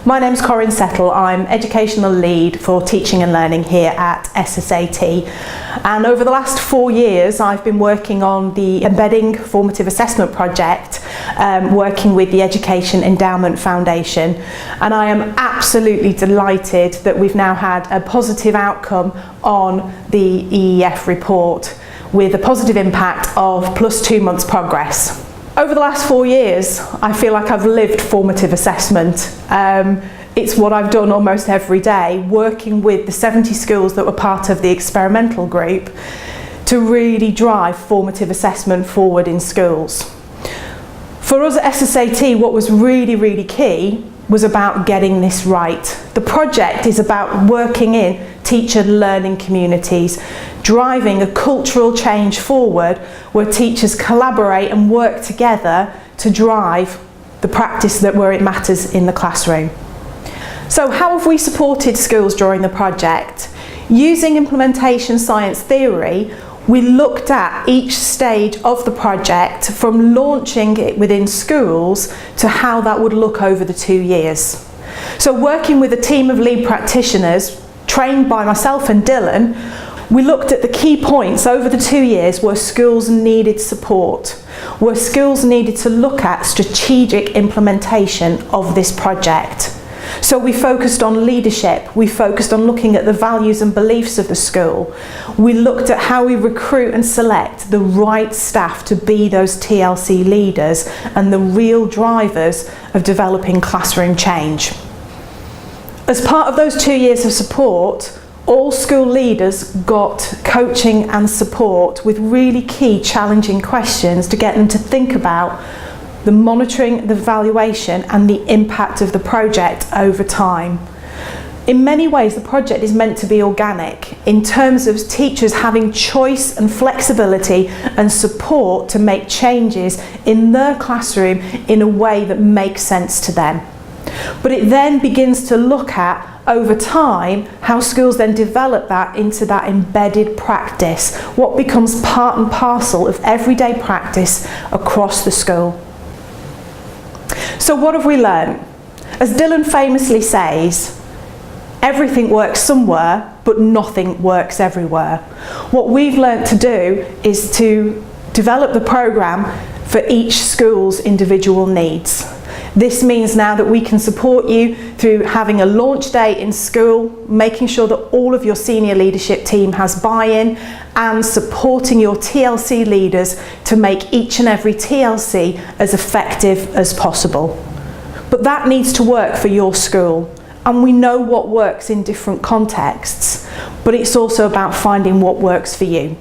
My name's Corinne Settle. I'm Educational Lead for Teaching and Learning here at SSAT, and over the last 4 years I've been working on the Embedding Formative Assessment project, working with the Education Endowment Foundation, and I am absolutely delighted that we've now had a positive outcome on the EEF report with a positive impact of +2 months progress. Over the last 4 years, I feel like I've lived formative assessment. It's what I've done almost every day, working with the 70 schools that were part of the experimental group to really drive formative assessment forward in schools. For us at SSAT, what was really key was about getting this right. The project is about working in teacher learning communities, driving a cultural change forward where teachers collaborate and work together to drive the practice where it matters in the classroom. So how have we supported schools during the project? Using implementation science theory, we looked at each stage of the project from launching it within schools to how that would look over the 2 years. So working with a team of lead practitioners trained by myself and Dylan, we looked at the key points over the 2 years where schools needed support, where schools needed to look at strategic implementation of this project. So we focused on leadership, we focused on looking at the values and beliefs of the school. We looked at how we recruit and select the right staff to be those TLC leaders and the real drivers of developing classroom change. As part of those 2 years of support, all school leaders got coaching and support with really key challenging questions to get them to think about the monitoring, the evaluation and the impact of the project over time. In many ways the project is meant to be organic in terms of teachers having choice and flexibility and support to make changes in their classroom in a way that makes sense to them. But it then begins to look at over time how schools then develop that into that embedded practice, what becomes part and parcel of everyday practice across the school. So what have we learned? As Dylan famously says, everything works somewhere, but nothing works everywhere. What we've learnt to do is to develop the programme for each school's individual needs. This means now that we can support you through having a launch day in school, making sure that all of your senior leadership team has buy-in, and supporting your TLC leaders to make each and every TLC as effective as possible. But that needs to work for your school, and we know what works in different contexts, but it's also about finding what works for you.